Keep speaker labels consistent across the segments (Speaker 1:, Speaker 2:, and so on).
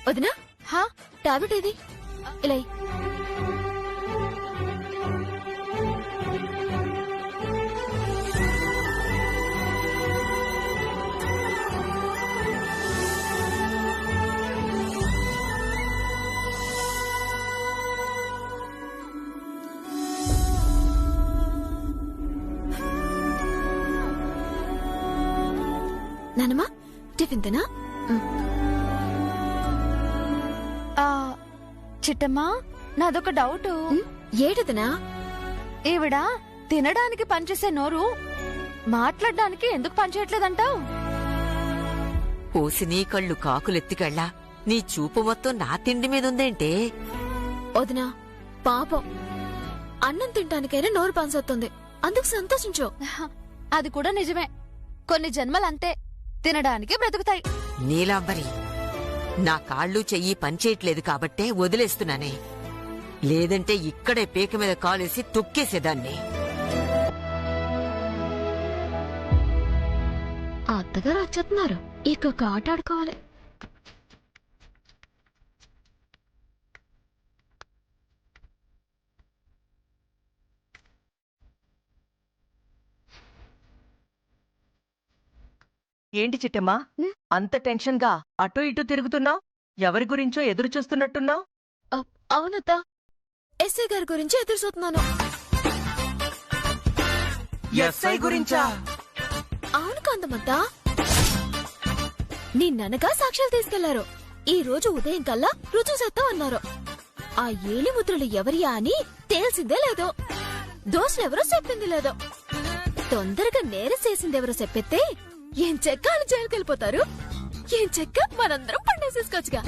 Speaker 1: వదినా
Speaker 2: హా
Speaker 1: టాబ్లెట్ ఏది? ఇలా ఇయ్యి. నానమ్మా టిఫిన్ తినా?
Speaker 2: చిట్టమ్మా నాదొక డౌట్.
Speaker 1: ఏటదినా?
Speaker 2: ఈవిడ తినడానికి పనిచేసే నోరు మాట్లాడడానికి ఎందుకు పనిచేయట్లేదంటావు?
Speaker 3: పోసి నీ కళ్ళు కాకులెత్తికెళ్ళా, నీ చూపు మొత్తం నా తిండి మీదుందేంటే?
Speaker 1: వదినా పాపం అన్నం తింటానికైనా నోరు పనిచేస్తుంది, అందుకు సంతోషించు.
Speaker 2: అది కూడా నిజమే. కొన్ని జన్మలంతే తినడానికి బ్రతుకుతాయి.
Speaker 3: నీలాంబరి, నా కాళ్ళు చెయ్యి పనిచేయట్లేదు కాబట్టే వదిలేస్తున్నానే, లేదంటే ఇక్కడే పీక మీద కాలేసి తొక్కేసేదాన్ని.
Speaker 1: అత్తగారు వచ్చేస్తున్నారు, ఇంకొక ఆట ఆడుకోవాలి.
Speaker 4: ఏంటి చిట్టమ్మా, అంత టెన్షన్ గా అటూ ఇటూ తిరుగుతున్నావు? ఎవరి గురించో ఎదురు చూస్తున్నట్టున్నావు?
Speaker 1: అవునత్త, ఎస్ఐ గారి గురించి ఎదురు చూస్తున్నాను.
Speaker 4: ఎస్ఐ గురించా?
Speaker 1: అవును కాంతమంతా, నిన్ననగా సాక్ష్యాలు తీసుకెళ్లారు. ఈ రోజు ఉదయం కల్లా రుజువు చేస్తాం అన్నారు. ఆ ఏలి ముద్రలు ఎవరియా అని తేల్సిందే లేదో, దోషులెవరో చెప్పింది లేదో. తొందరగా నేరం చేసిందెవరో చెప్పెత్తే ఏం చెక్క వాళ్ళు జైలుకెళ్ళిపోతారు, ఏం చెక్క మనందరం పండేసేసుకోవచ్చుగా.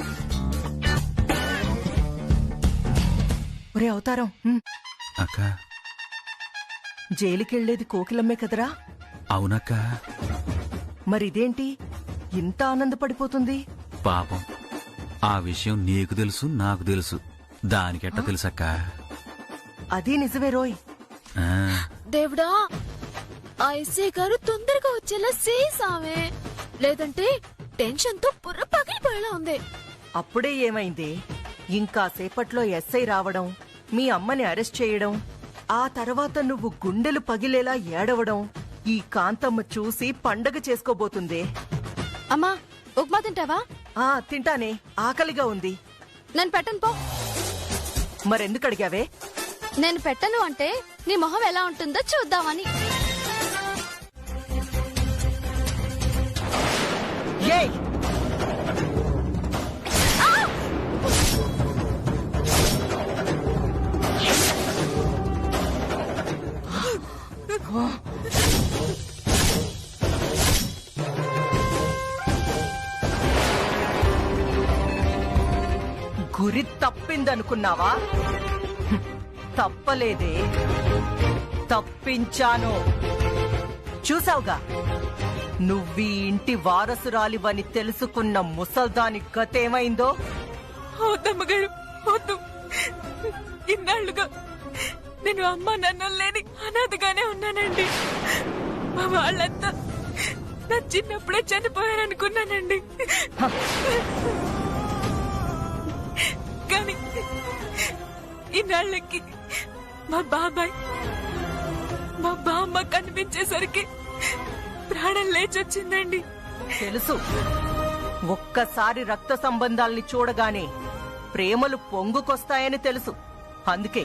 Speaker 4: ఒరే అవతారం,
Speaker 5: అక్క.
Speaker 4: జైలుకెళ్లేది కోకిలమ్మే కదరా?
Speaker 5: అవునక్క.
Speaker 4: మరిదేంటి ఇంత ఆనందపడిపోతుంది?
Speaker 5: పాపం, ఆ విషయం నీకు తెలుసు, నాకు తెలుసు, దానికెట్ట తెలుసక్క?
Speaker 4: అదీ నిజమే రోయ్.
Speaker 5: ఆ,
Speaker 1: దేవుడా, ఆ ఎస్ఐ గారు తొందరగా వచ్చేలా చేసామే, లేదంటే టెన్షన్ తో బుర్ర పగిలిపోయేలా ఉంది.
Speaker 4: అప్పుడే ఏమైంది? ఇంకా సేపట్లో ఎస్ఐ రావడం, మీ అమ్మని అరెస్ట్ చేయడం, ఆ తర్వాత నువ్వు గుండెలు పగిలేలా ఏడవడం ఈ కాంతమ్మ చూసి పండగ చేసుకోబోతుంది.
Speaker 2: అమ్మా ఉప్మా తింటావా?
Speaker 4: తింటానే, ఆకలిగా ఉంది.
Speaker 2: నేను పెట్టను పో.
Speaker 4: మరెందుకు అడిగావే?
Speaker 2: నేను పెట్టను అంటే నీ మొహం ఎలా ఉంటుందో చూద్దామని.
Speaker 4: ఏయ్! గురి తప్పిందనుకున్నావా? తప్పలేదే, తప్పించాను. చూసావుగా, నువ్వీ ఇంటి వారసురాలివని తెలుసుకున్న ముసల్దాని గతేమైందో.
Speaker 6: వద్దమ్మగారు, వద్దు. ఇన్నాళ్లుగా నేను అమ్మ నన్ను లేని అనాథగానే ఉన్నానండి. మా వాళ్ళంతా నా చిన్నప్పుడే చనిపోయారనుకున్నానండి. కానీ ఇన్నాళ్ళకి మా బాబాయ్, మా బామ్మ కనిపించేసరికి ప్రాణం లేచొచ్చిందండి.
Speaker 4: తెలుసు, ఒక్కసారి రక్త సంబంధాల్ని చూడగానే ప్రేమలు పొంగుకొస్తాయని తెలుసు. అందుకే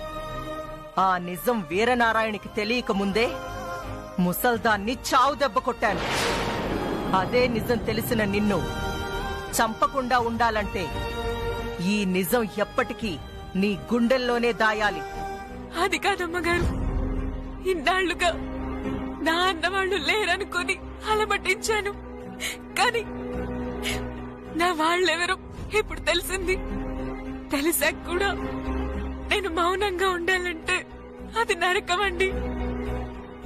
Speaker 4: ఆ నిజం వీరనారాయణకి తెలియక ముందే ముసల్దాన్ని చావు దెబ్బ కొట్టాను. అదే నిజం తెలిసిన నిన్ను చంపకుండా ఉండాలంటే ఈ నిజం ఎప్పటికీ నీ గుండెల్లోనే దాయాలి.
Speaker 6: అది కాదమ్మగారు, ఇన్నాళ్లుగా నా అన్నవాళ్లు లేరనుకుని అలమటించాను. కాని నా వాళ్ళెవరో ఇప్పుడు తెలిసింది. తెలిసాక కూడా నేను మౌనంగా ఉండాలంటే అది నరకమండి.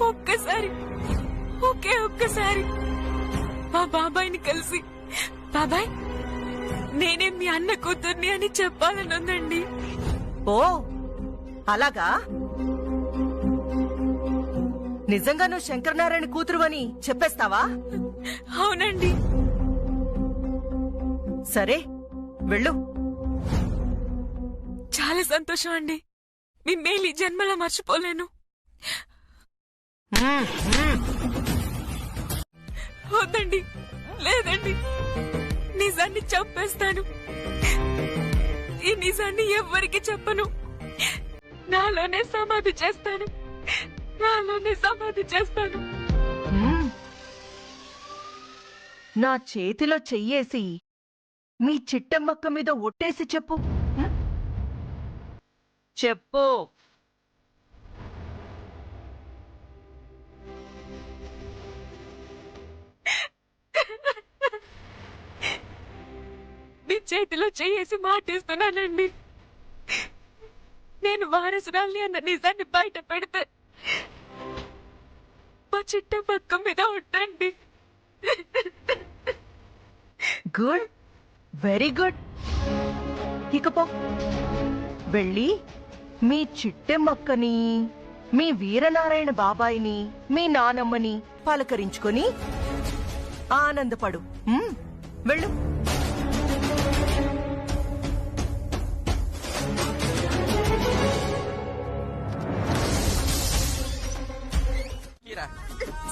Speaker 6: ఒక్కసారి మా బాబాయ్ని కలిసి, బాబాయ్ నేనే మీ అన్న కూతుర్ని అని చెప్పాలనుందండి.
Speaker 4: ఓ అలాగా? నిజంగా నువ్వు శంకరనారాయణ కూతురువని చెప్పేస్తావా?
Speaker 6: అవునండి.
Speaker 4: సరే, వెళ్ళు.
Speaker 6: చాలా సంతోషం అండి. మీ మేలు ఈ జన్మలో మర్చిపోలేను. వద్దండి, లేదండి, నిజాన్ని చంపేస్తాను. ఈ నిజాన్ని ఎవ్వరికి చెప్పను. నాలోనే సమాధి చేస్తాను.
Speaker 4: నా చేతిలో చెయ్యేసి మీ చిట్టమ్మక్క మీద ఒట్టేసి చెప్పు. చెప్పు.
Speaker 6: మీ చేతిలో చేసి మాటిస్తున్నానండి. నేను వారసురాల్ని అన్న నిజాన్ని బయట పెడితే మా చిట్టమ్మక్క మీద ఉండండి.
Speaker 4: Good, very good. ఇకపో వెళ్ళి మీ చిట్టెమ్మక్కని, మీ వీరనారాయణ బాబాయిని, మీ నానమ్మని పలకరించుకొని ఆనందపడు. వెళ్ళు.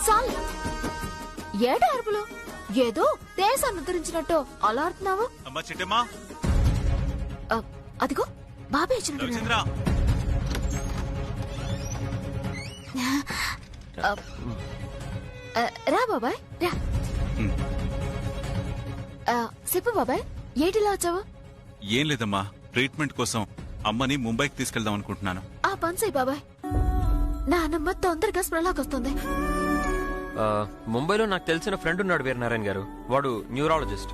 Speaker 1: సాల్ ఏడు అరుపులు, ఏదో దేశాన్ని ఉద్ధరించినట్టు అలా ఆడుతున్నావు.
Speaker 5: అమ్మా చిట్టమ్మా,
Speaker 1: అదిగో బాబాయ్ వచ్చినట్టు.
Speaker 5: రవిచంద్ర,
Speaker 1: రా బాబాయ్ రా. చెప్పు బాబాయ్, ఏటిలా వచ్చావు?
Speaker 5: ఏం లేదమ్మా, ట్రీట్మెంట్ కోసం అమ్మని ముంబైకి తీసుకెళ్దాం అనుకుంటున్నాను.
Speaker 1: ఆ పన్సై బాబాయ్, నానమ్మ తొందరగా స్ప్రలాక్ వస్తుంది.
Speaker 7: ముంబైలో నాకు తెలిసిన ఫ్రెండ్ ఉన్నాడు వీరనారాయణ గారు. వాడు న్యూరాలజిస్ట్.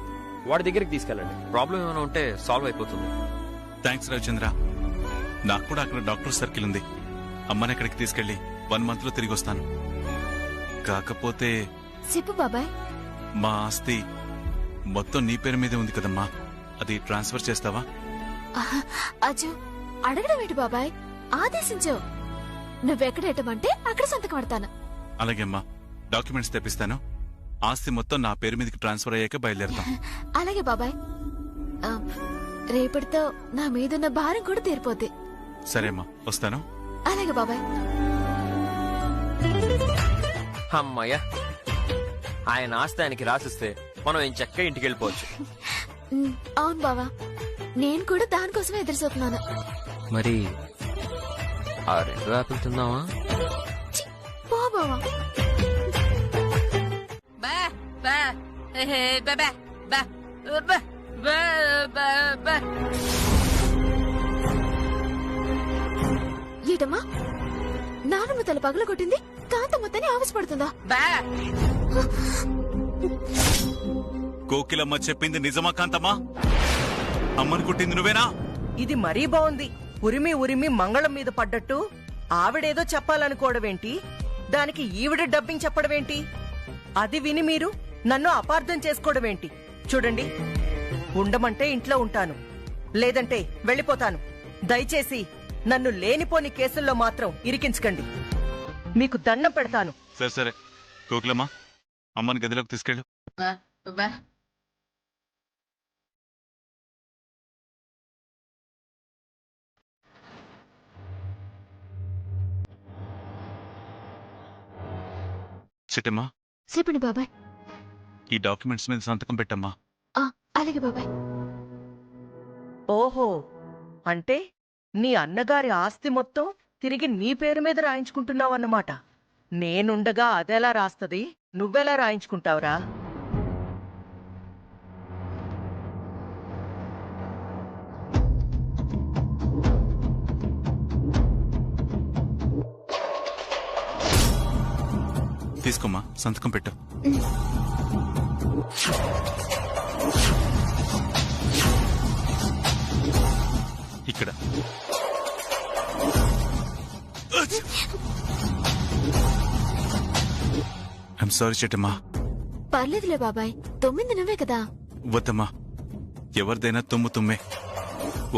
Speaker 7: వాడి దగ్గరికి తీసుకెళ్ళండి. ప్రాబ్లం ఏమైనా ఉంటే సాల్వ్ అయిపోతుంది.
Speaker 5: థ్యాంక్స్ రవిచంద్ర. నాకు కూడా అక్కడ డాక్టర్ సర్కిల్ ఉంది. అమ్మని అక్కడికి తీసుకెళ్లి 1 month లో తిరిగి వస్తాను. కాకపోతే
Speaker 1: చెప్పు బాబాయ్.
Speaker 5: మా ఆస్తి మొత్తం నీ పేరు మీదే ఉంది కదమ్మా, అది ట్రాన్స్ఫర్ చేస్తావా?
Speaker 1: అజు, అడగడం ఏంటి బాబాయ్, ఆదేశించు. నువ్వెక్కడేటమంటే అక్కడ సంతకం పెడతాను.
Speaker 5: అలాగే అమ్మా, డాక్యుమెంట్స్ తెప్పిస్తాను. ఆస్తి మొత్తం నా పేరు మీదకి ట్రాన్స్ఫర్ అయ్యాక బయలుదేరతాం.
Speaker 1: అలాగే బాబాయ్. రేపటితో నా మీదున్న భారం కూడా తీరిపోద్ది.
Speaker 5: సరే అమ్మా, వస్తాను.
Speaker 1: అలాగే బాబాయ్.
Speaker 7: అమ్మాయ్యా, ఆయన ఆస్తి ఆయనకి రాసిస్తే మనం ఏం చక్కగా ఇంటికి వెళ్ళిపోవచ్చు.
Speaker 1: అవును బావా, నేను కూడా దానికోసమే ఎదురు చూస్తున్నాను.
Speaker 7: మరి ఆ 2 యాపిల్ తిందామా?
Speaker 1: పో బావా. ఏటమ్మా, నానమ్మ తల పగల కొట్టింది, కాంతమ్మ తని ఆవసపడుతుందా?
Speaker 5: కోకిలమ్మ చెప్పింది నిజమా కాంతమ్మా? అమ్మని కుట్టింది నువ్వేనా?
Speaker 4: ఇది మరీ బాగుంది. ఉరిమి ఉరిమి మంగళం మీద పడ్డట్టు ఆవిడేదో చెప్పాలనుకోవడమేంటి, దానికి ఈవిడ డబ్బింగ్ చెప్పడమేంటి? అది విని మీరు నన్ను అపార్థం చేసుకోవడమేంటి? చూడండి, ఉండమంటే ఇంట్లో ఉంటాను, లేదంటే వెళ్ళిపోతాను. దయచేసి నన్ను లేనిపోని కేసుల్లో మాత్రం ఇరికించకండి. మీకు దండం పెడతాను.
Speaker 5: సరే సరే కోకిలమ్మ, అమ్మని గదిలోకి తీసుకెళ్ళు. చిట్టమ్మా,
Speaker 1: చెప్పండి బాబాయ్.
Speaker 5: ఈ డాక్యుమెంట్స్ మీద సంతకం పెట్టమ్మా.
Speaker 1: అలాగే బాబాయ్.
Speaker 4: ఓహో, అంటే నీ అన్నగారి ఆస్తి మొత్తం తిరిగి నీ పేరు మీద రాయించుకుంటున్నావన్నమాట. నేనుండగా అదెలా రాస్తది? నువ్వెలా రాయించుకుంటావురా?
Speaker 5: తీసుకోమ్మా, సంతకం పెట్టు. ఇక్కడ ఐఎమ్ సారీ చిట్టమ్మా.
Speaker 1: పర్లేదులే బాబాయ్, 9 నువ్వే కదా.
Speaker 5: వద్దమ్మా, ఎవరిదైనా తుమ్మే.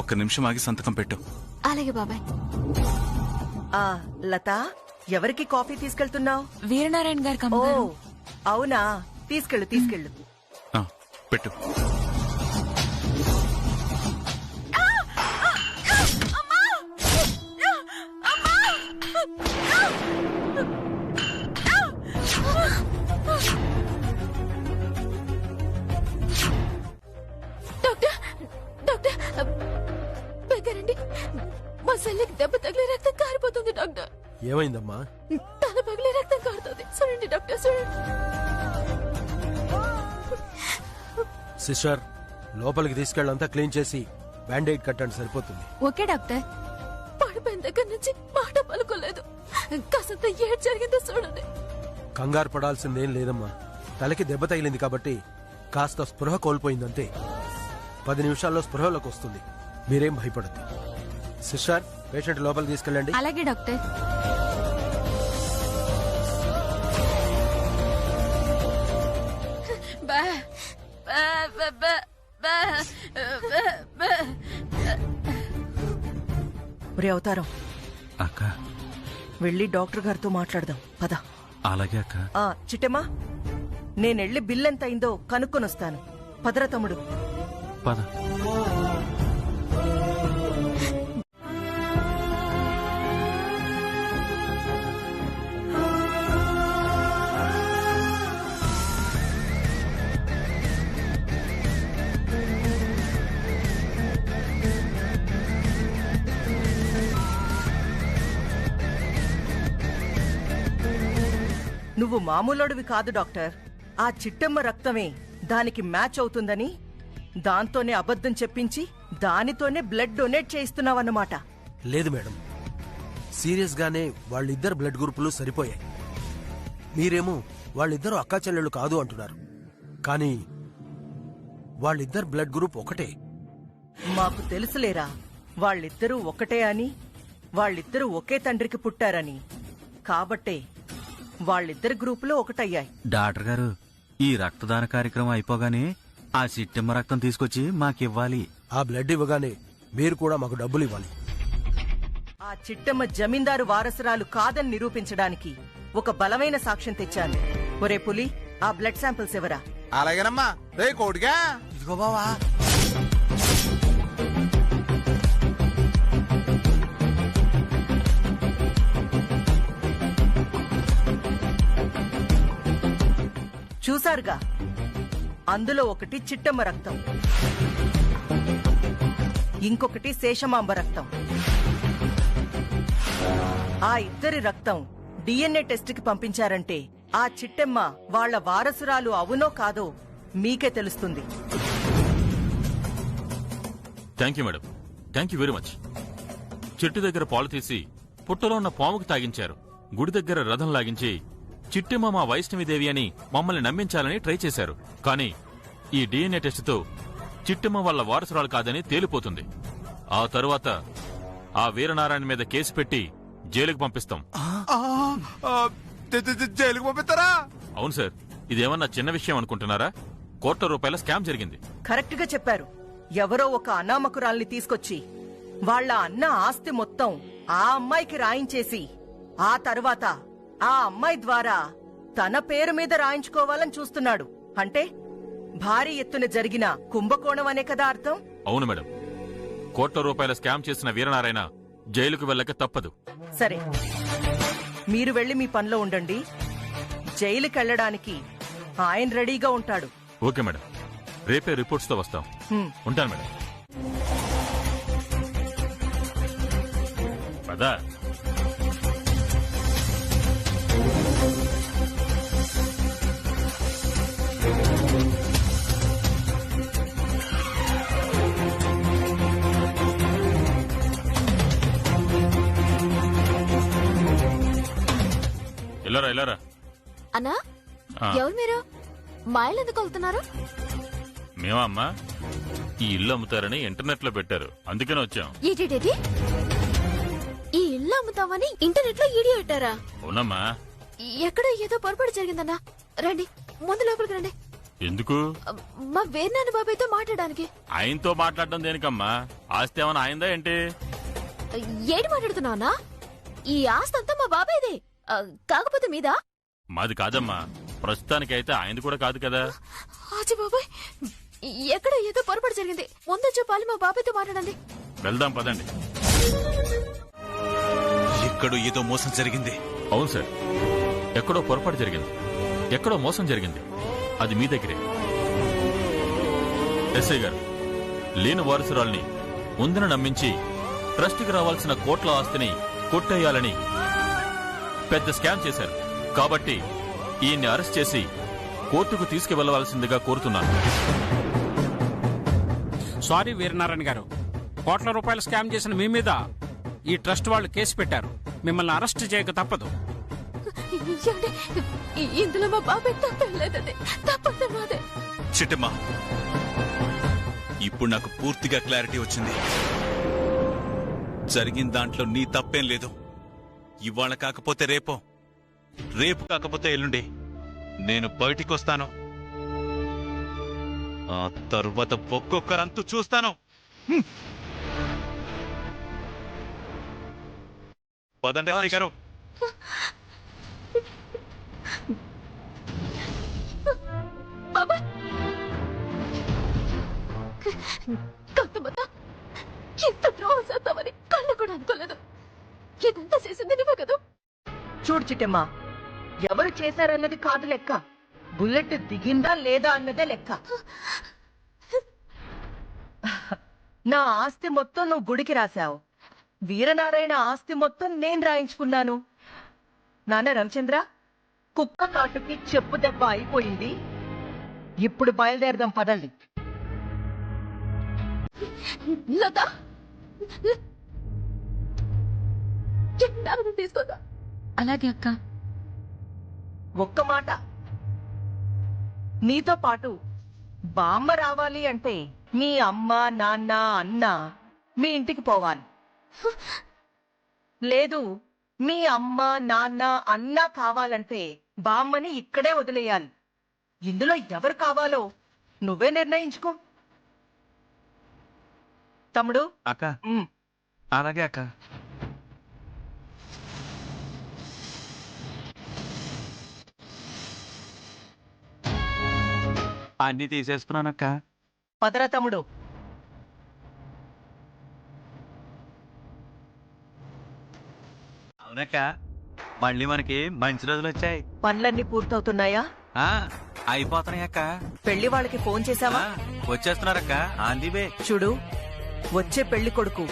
Speaker 5: 1 నిమిషం ఆగి సంతకం పెట్టు.
Speaker 1: అలాగే బాబాయ్.
Speaker 4: లత, ఎవరికి కాఫీ తీసుకెళ్తున్నావు?
Speaker 6: వీరనారాయణ గారికి.
Speaker 4: ఓ అవునా, తీసుకెళ్ళు.
Speaker 5: పెట్టు.
Speaker 8: ఏమైందమ్మా?
Speaker 1: తల పగిలి రక్తం కారుతుంది. చూడండి డాక్టర్, చూడండి.
Speaker 8: సిస్టర్, లోపలికి తీసుకెళ్ళంతా క్లీన్ చేసి బ్యాండేడ్ కట్టండి, సరిపోతుంది.
Speaker 2: Okay doctor.
Speaker 1: పడిపోయిన దగ్గర నుంచి మాట పలుకోలేదు. కాసంత ఏడ్ జరిగిందో చూడండి.
Speaker 8: కంగారు పడాల్సిందేం లేదమ్మా. తలకి దెబ్బ తగిలింది కాబట్టి కాస్త స్పృహ కోల్పోయిందంతే. 10 నిమిషాల్లో స్పృహలోకి వస్తుంది. మీరేం భయపడద్దు. సిస్టర్, పేషెంట్ లోపలికి తీసుకెళ్ళండి.
Speaker 2: అలాగే డాక్టర్.
Speaker 4: ఒరే అవతారం,
Speaker 5: అక్క
Speaker 4: వెళ్ళి డాక్టర్ గారితో మాట్లాడదాం పద.
Speaker 5: అలాగే అక్క.
Speaker 4: చిట్టమ్మా, నేనెళ్ళి బిల్ ఎంత అయిందో కనుక్కొని వస్తాను. పదరా తమ్ముడు.
Speaker 5: పద.
Speaker 4: నువ్వు మామూలోడివి కాదు డాక్టర్. ఆ చిట్టమ్మ రక్తమే దానికి మ్యాచ్ అవుతుందని దాంతోనే అబద్ధం చెప్పించి దానితోనే బ్లడ్ డొనేట్ చేయిస్తున్నావన్నమాట.
Speaker 8: లేదు మేడం, సీరియస్ గానే వాళ్ళిద్దరు బ్లడ్ గ్రూపులు సరిపోయాయి. మీరేమో వాళ్ళిద్దరు అక్కా చెల్లెళ్ళు కాదు అంటున్నారు. కానీ వాళ్ళిద్దరు బ్లడ్ గ్రూప్ ఒకటే.
Speaker 4: మాకు తెలుసులేరా వాళ్ళిద్దరూ ఒకటే అని, వాళ్ళిద్దరూ ఒకే తండ్రికి పుట్టారని. కాబట్టే వాళ్ళిద్దరి గ్రూపులో ఒకటయ్యాయి.
Speaker 9: డాక్టర్ గారు, ఈ రక్తదాన కార్యక్రమం అయిపోగానే ఆ చిట్టమ్మ రక్తం తీసుకొచ్చి మాకివ్వాలి.
Speaker 8: ఆ బ్లడ్ ఇవ్వగానే మీరు కూడా మాకు డబ్బులు ఇవ్వాలి.
Speaker 4: ఆ చిట్టమ్మ జమీందారు వారసురాలు కాదని నిరూపించడానికి ఒక బలమైన సాక్ష్యం తెచ్చాను. ఒరే పులి, ఆ బ్లడ్ శాంపిల్స్ ఎవరా?
Speaker 10: అలాగేనమ్మా. రే కోడిగా,
Speaker 9: ఇదిగో బావా.
Speaker 4: చూసారుగా, అందులో ఒకటి చిట్టమ్మ రక్తం, ఇంకొకటి శేషమాంబ రక్తం. ఆ ఇద్దరి రక్తం డిఎన్ఏ టెస్ట్ కి పంపించారంటే ఆ చిట్టమ్మ వాళ్ళ వారసురాలు అవునో కాదో మీకే తెలుస్తుంది.
Speaker 11: Thank you madam, thank you very much. చెట్టు దగ్గర పాలు తీసి పుట్టలో ఉన్న పాముకు తాగించారు. గుడి దగ్గర రథం లాగించి చిట్టమ్మ మా వైష్ణవిదేవి అని మమ్మల్ని నమ్మించాలని ట్రై చేశారు. కానీ ఈ డిఎన్ఏ టెస్టుతో చిట్టమ్మ వాళ్ళ వారసురాలు కాదని తేలిపోతుంది. ఆ తరువాత ఆ వీరనారాయణ మీద కేసు పెట్టి జైలుకు పంపిస్తాం.
Speaker 10: జైలుకు పంపిస్తారా?
Speaker 11: అవును సార్, ఇదేమన్నా చిన్న విషయం అనుకుంటున్నారా? ₹1,00,00,000 స్కామ్ జరిగింది.
Speaker 4: కరెక్ట్ గా చెప్పారు. ఎవరో ఒక అనామకురాల్ని తీసుకొచ్చి వాళ్ళ అన్న ఆస్తి మొత్తం ఆ అమ్మాయికి రాయించేసి ఆ తర్వాత ఆ అమ్మాయి ద్వారా తన పేరు మీద రాయించుకోవాలని చూస్తున్నాడు. అంటే భారీ ఎత్తున జరిగిన కుంభకోణం అనే కదా అర్థం?
Speaker 11: అవును మేడం, ₹1,00,00,000 స్కామ్ చేసిన వీరనారాయణ జైలుకు వెళ్ళక తప్పదు.
Speaker 4: సరే, మీరు వెళ్లి మీ పనిలో ఉండండి. జైలుకెళ్లడానికి ఆయన రెడీగా ఉంటాడు.
Speaker 11: ఓకే మేడం, రేపే రిపోర్ట్స్ తో వస్తాం. ఉంటాను మేడం. పదా. ఎలారా
Speaker 1: అన్నా, ఎవరు మీరు? మా ఇల్లు ఎందుకు వెళ్తున్నారు?
Speaker 11: మేమా అమ్మా, ఈ ఇల్లు అమ్ముతారని ఇంటర్నెట్ లో పెట్టారు, అందుకనే వచ్చాం.
Speaker 1: ఏంటి, ఈ ఇల్లు అమ్ముతామని ఇంటర్నెట్ లో వీడియో పెట్టారా?
Speaker 11: అవునమ్మా.
Speaker 1: ఎక్కడో ఏదో పొరపాటు జరిగిందన్నా. రండి, ముందు లోపలికి రండి.
Speaker 11: ఎందుకు?
Speaker 1: మా వేర్నాన్న బాబాయ్తో మాట్లాడడానికి.
Speaker 11: ఆయనతో మాట్లాడడం దేనికమ్మా? ఆస్తి ఏమైనా ఆయందా ఏంటి?
Speaker 1: ఏడు మాట్లాడుతున్నావునా? ఈ ఆస్తి అంతా మా బాబాయ్దే, కాకపోతే మీదా?
Speaker 11: మాది కాదమ్మా, ప్రస్తుతానికైతే ఆయనది కూడా కాదు కదా.
Speaker 1: ఆచి బాబాయ్, ఎక్కడ ఏదో పొరపాటు జరిగింది. ముందు చెప్పాలి, మా బాబాయ్తో మాట్లాడండి.
Speaker 11: వెళ్దాం పదండి.
Speaker 5: ఎక్కడో ఏదో మోసం జరిగింది.
Speaker 11: అవును సార్, ఎక్కడో పొరపాటు జరిగింది, ఎక్కడో మోసం జరిగింది. అది మీ దగ్గరే. ఎస్ఐ గారు, లేని వారసురాల్ని ముందున నమ్మించి ట్రస్ట్కి రావాల్సిన కోట్ల ఆస్తిని కొట్టేయాలని పెద్ద స్కామ్ చేశారు. కాబట్టి ఈయన్ని అరెస్ట్ చేసి కోర్టుకు తీసుకువెళ్లవలసిందిగా కోరుతున్నాను.
Speaker 12: సారీ వీరనారాయణ గారు, కోట్ల రూపాయల స్కామ్ చేసిన మీ మీద ఈ ట్రస్ట్ వాళ్ళు కేసు పెట్టారు. మిమ్మల్ని అరెస్ట్ చేయక తప్పదు.
Speaker 1: ఏమండి? ఇందులో మా బాబాయ్ తప్పలేదండి. తప్పదు మాదే.
Speaker 5: చిట్టమ్మా, ఇప్పుడు నాకు పూర్తిగా క్లారిటీ వచ్చింది. జరిగిన దాంట్లో నీ తప్పేం లేదు. ఇవాళ కాకపోతే రేపో, రేపు కాకపోతే ఎల్లుండి నేను బయటికి వస్తాను. ఆ తరువాత ఒక్కొక్కరంతు చూస్తాను. పదండి అన్నయ్య గారు.
Speaker 1: బాబాయ్ కాంతమ్మత ఎంత ద్రోహం చేస్తామని కళ్ళు కూడా అనుకోలేదు. ఇదంతా చేసింది నువ్వే కదా.
Speaker 4: చూడు చిట్టమ్మా, ఎవరు చేశారన్నది కాదు లెక్క, బుల్లెట్ దిగిందా లేదా అన్నదే లెక్క. నా ఆస్తి మొత్తం నువ్వు గుడికి రాశావు. వీరనారాయణ ఆస్తి మొత్తం నేను రాయించుకున్నాను. నాన్న రవిచంద్ర, కుక్క కాటుకి చెప్పు దెబ్బ అయిపోయింది. ఇప్పుడు బయలుదేరదాం పదండి.
Speaker 1: లత తీసుకోదా.
Speaker 6: అలాగే అక్క.
Speaker 4: ఒక్క మాట, నీతో పాటు బామ్మ రావాలి అంటే మీ అమ్మ నాన్న అన్న మీ ఇంటికి పోవాలి. లేదు, మీ అమ్మ నాన్న అన్న కావాలంటే బామ్మని ఇక్కడే వదిలేయాలి. ఇందులో ఎవరు కావాలో నువ్వే నిర్ణయించుకో. తమ్ముడు.
Speaker 9: అక్క. అలాగే అక్క. అన్ని తీసేసుకున్నానక్క.
Speaker 4: పదరా తమ్ముడు.
Speaker 9: అవునక్క, మళ్ళీ మనకి మంచి రోజులు వచ్చాయి.
Speaker 4: పనులన్నీ పూర్తవుతున్నాయా?
Speaker 9: అయిపోతున్నాయక్క.
Speaker 4: పెళ్లి వాళ్ళకి ఫోన్ చేశావా?
Speaker 9: వచ్చేస్తున్నారక్క. ఆంధీవే.
Speaker 4: చూడు, వచ్చే పెళ్లి కొడుకు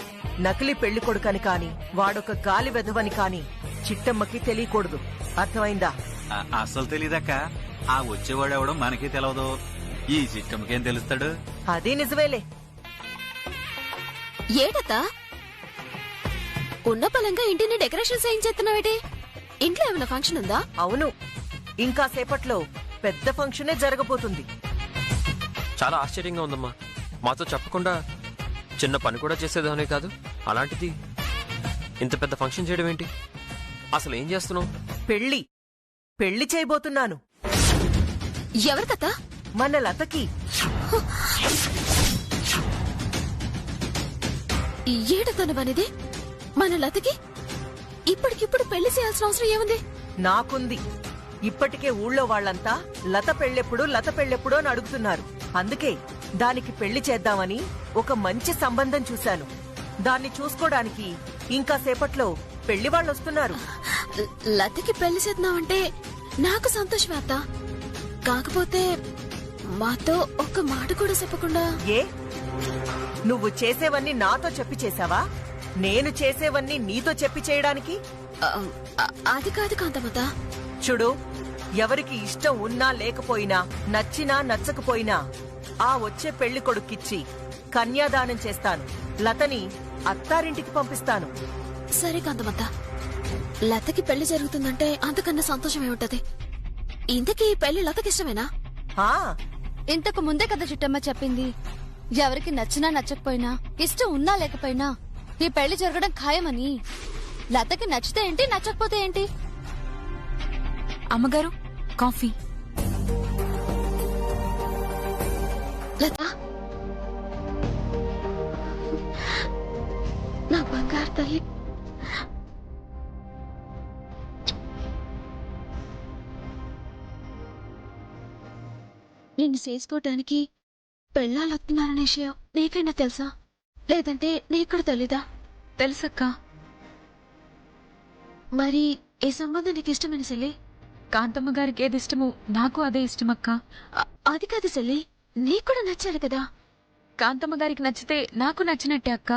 Speaker 4: నకిలీ పెళ్లి కొడుకని కాని వాడొక గాలి వెధవని కాని చిట్టమ్మకి తెలియకూడదు. అర్థమైందా?
Speaker 9: అస్సలు తెలీదక్క. ఆ వచ్చేవాడెవడో మనకి తెలవదు. ఈ చిట్టమ్మకేం తెలుస్తాడు?
Speaker 4: అదే నిజమేలే.
Speaker 1: ఏటత్తా ఉన్న పలంగా ఇంటిని డెకరేషన్ చేయించేస్తున్నావేటి? ఇంట్లో ఏమైనా ఫంక్షన్ ఉందా?
Speaker 4: అవును, ఇంకా సేపట్లో పెద్ద ఫంక్షనే జరగబోతుంది.
Speaker 7: చాలా ఆశ్చర్యంగా ఉందమ్మా. మాతో చెప్పకుండా చిన్న పని కూడా చేసేదానే కాదు, అలాంటిది ఇంత పెద్ద ఫంక్షన్ చేయడం ఏంటి? అసలు ఏం చేస్తున్నావు?
Speaker 4: పెళ్లి చేయబోతున్నాను.
Speaker 1: ఎవరి కథ?
Speaker 4: మన లతకి.
Speaker 1: ఏటతనమనేది మన లతకి? ఇప్పటికిప్పుడు పెళ్లి చేయాల్సిన అవసరం ఏముంది?
Speaker 4: నాకుంది. ఇప్పటికే ఊళ్ళో వాళ్ళంతా లత పెళ్ళెప్పుడు అని అడుగుతున్నారు. అందుకే దానికి పెళ్లి చేద్దామని ఒక మంచి సంబంధం చూశాను. దాన్ని చూసుకోవడానికి ఇంకా సేపట్లో పెళ్లి వాళ్ళు వస్తున్నారు.
Speaker 1: లతకి పెళ్లి చేద్దామంటే నాకు సంతోషమే అత్త. కాకపోతే మాతో ఒక్క మాట కూడా చెప్పకుండా.
Speaker 4: ఏ, నువ్వు చేసేవన్నీ నాతో చెప్పి చేశావా? నేను చేసేవన్నీ నీతో చెప్పి చేయడానికి?
Speaker 1: అది కాదు కాంతమ్మత.
Speaker 4: చూడు, ఎవరికి ఇష్టం ఉన్నా లేకపోయినా, నచ్చినా నచ్చకపోయినా ఆ వచ్చే పెళ్లి కొడుక్కిచ్చి కన్యాదానం చేస్తాను. లతని అత్తారింటికి పంపిస్తాను.
Speaker 1: సరే కాంతమ్మత, లతకి పెళ్లి జరుగుతుందంటే అంతకన్నా సంతోషం ఏముంటది? ఇంతకీ ఈ పెళ్లి లతకిష్టమేనా?
Speaker 2: ఇంతకు ముందే కదా చిట్టమ్మ చెప్పింది, ఎవరికి నచ్చినా నచ్చకపోయినా, ఇష్టం ఉన్నా లేకపోయినా ఈ పెళ్లి జరగడం ఖాయమని. లతకి నచ్చితే ఏంటి, నచ్చకపోతే ఏంటి?
Speaker 6: అమ్మగారు, కాఫీ.
Speaker 1: లత, నా బంగారు తల్లి. నిన్ను చేసుకోవటానికి పెళ్ళాలు వస్తున్నారనే విషయం నీకైనా తెలుసా? లేదంటే నీకు తెలీదా?
Speaker 6: తెలుసక్క.
Speaker 1: మరి ఏ సంబంధం నీకు ఇష్టమైన సెల్లి?
Speaker 6: కాంతమ్మ గారికి ఏది ఇష్టమో నాకు అదే ఇష్టమక్క.
Speaker 1: అది కాదు సెల్లి, నీకు కూడా నచ్చాలి కదా.
Speaker 6: కాంతమ్మ గారికి నచ్చితే నాకు నచ్చినట్టే అక్క.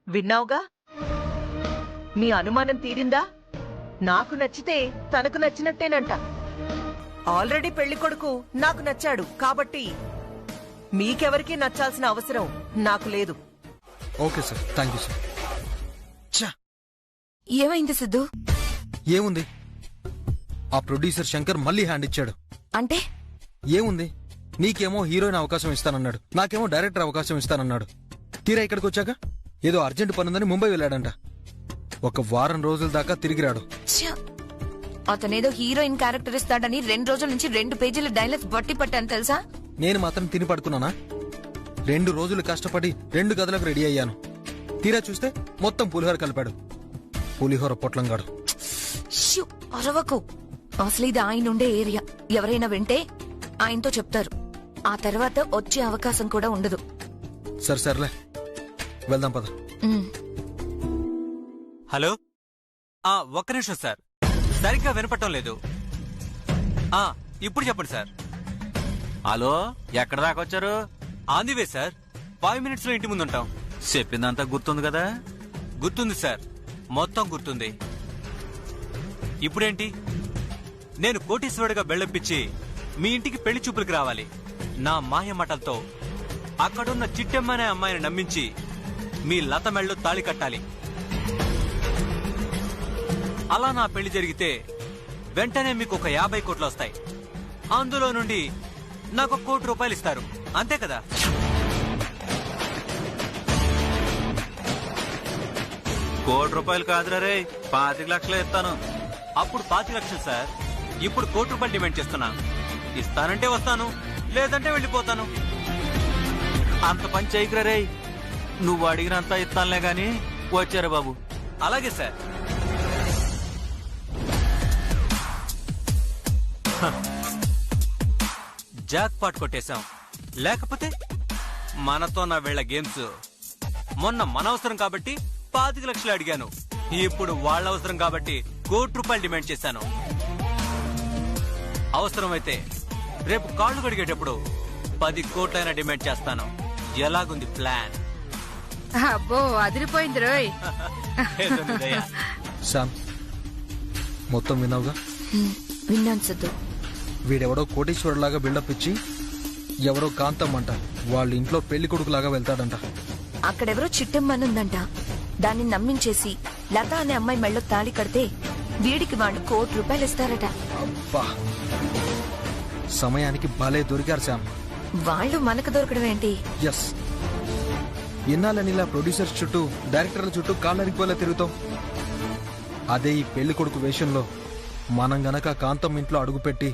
Speaker 4: విన్నావుగా? మీ అనుమానం తీరిందా? నాకు నచ్చితే తనకు నచ్చినట్టేనంట. ఆల్రెడీ పెళ్లి కొడుకు నాకు నచ్చాడు కాబట్టి మీకెవరికీ నచ్చాల్సిన అవసరం నాకు లేదు.
Speaker 13: Okay sir, thank you sir.
Speaker 14: ఏమైంది సిద్ధు?
Speaker 13: ఏముంది, ఆ ప్రొడ్యూసర్ శంకర్ మళ్ళీ హ్యాండ్ ఇచ్చాడు.
Speaker 14: అంటే
Speaker 13: ఏముంది, నీకేమో హీరోయిన్ అవకాశం ఇస్తానన్నాడు, నాకేమో డైరెక్టర్ అవకాశం ఇస్తానన్నాడు. తీరా ఇక్కడికి వచ్చాక ఏదో అర్జెంట్ పనుందని ముంబై వెళ్ళాడంట. ఒక వారం రోజుల దాకా తిరిగి రాడు.
Speaker 14: అతనేదో హీరోయిన్ క్యారెక్టర్ ఇస్తాడని 2 రోజుల నుంచి 2 పేజీల డైలాగ్స్ బట్టి పట్టాను తెలుసా?
Speaker 13: నేను మాత్రం తిని పడుకున్నానా? 2 రోజులు కష్టపడి 2 గదులకు రెడీ అయ్యాను. తీరా చూస్తే మొత్తం పులిహోర కలిపాడు. పులిహోర పొట్లంగాడు.
Speaker 14: అరవకు, అసలు ఇది ఆయన ఉండే ఏరియా. ఎవరైనా వింటే ఆయనతో చెప్తారు. ఆ తర్వాత వచ్చే అవకాశం కూడా ఉండదు.
Speaker 13: సర్లే వెళ్దాం పద.
Speaker 15: హలో, ఒక్క నిమిషం సార్, సరిగ్గా వినపడటం లేదు. ఇప్పుడు చెప్పండి సార్.
Speaker 9: హలో, ఎక్కడ దాకా వచ్చారు?
Speaker 15: On the way sir, 5 minutes లో ఇంటి ముందు ఉంటాం.
Speaker 9: చెప్పిందంతా గుర్తుంది కదా?
Speaker 15: గుర్తుంది సార్, మొత్తం గుర్తుంది. ఇప్పుడేంటి? నేను కోటీశ్వరుడిగా బెళ్ళప్పించి మీ ఇంటికి పెళ్లి చూపులకు రావాలి. నా మాయ మాటలతో అక్కడున్న చిట్టెమ్మనే అమ్మాయిని నమ్మించి మీ లత మెళ్ళలో తాళి కట్టాలి. అలా నా పెళ్లి జరిగితే వెంటనే మీకు ఒక 50 కోట్లు వస్తాయి. అందులో నుండి నాకు 1 కోటి రూపాయలు ఇస్తారు. అంతే కదా?
Speaker 9: ₹1 కోటి కాదురా రే, 25 లక్షలు ఇస్తాను.
Speaker 15: అప్పుడు 25 లక్షలు సార్, ఇప్పుడు 1 కోటి రూపాయలు డిమాండ్ చేస్తున్నా. ఇస్తానంటే వస్తాను, లేదంటే వెళ్ళిపోతాను.
Speaker 9: అంత పని చేయకురా రే, నువ్వు అడిగినంత ఇస్తానులే గాని వచ్చారా బాబు.
Speaker 15: అలాగే సార్. Jack pot కొట్టేశాం. లేకపోతే మనతో నా వీళ్ళ గేమ్స్. మొన్న మన అవసరం కాబట్టి 25 లక్షలు అడిగాను. ఇప్పుడు వాళ్ళ అవసరం కాబట్టి 1 కోటి రూపాయలు డిమాండ్ చేశాను. అవసరమైతే రేపు కాళ్ళు కడిగేటప్పుడు 10 కోట్లైనా డిమాండ్ చేస్తాను. ఎలాగుంది ప్లాన్?
Speaker 16: అబ్బో, అదిరిపోయింది రోయ్.
Speaker 13: శామ్, మొత్తం విన్నావుగా?
Speaker 14: విన్నాను సిద్ధు.
Speaker 13: వీడెవడో కోటీశ్వరులాగా బిల్డప్ ఇచ్చి ఎవరో కాంతం అంట వాళ్ళ ఇంట్లో పెళ్లి కొడుకులాగా వెళ్తాడంట.
Speaker 14: అక్కడెవరో చిట్టమ్మనుందంట. దాన్ని నమ్మించేసి లత అనే అమ్మాయి మెళ్ళో తాళి కడితే వీడికి వాళ్ళు 1 కోటి రూపాయలు ఇస్తారట.
Speaker 13: అబ్బా, సమయానికి భలే దొరికారు శామ్.
Speaker 14: వాళ్ళు మనకు దొరకడం ఏంటి?
Speaker 13: ఎస్, ఎన్నాళ్ళని ఇలా ప్రొడ్యూసర్స్ చుట్టూ డైరెక్టర్ల చుట్టూ కాళ్ళరిపోయేలా తిరుగుతాం. అదే ఈ పెళ్లి కొడుకు వేషంలో మనం గనక కాంతం ఇంట్లో అడుగుపెట్టి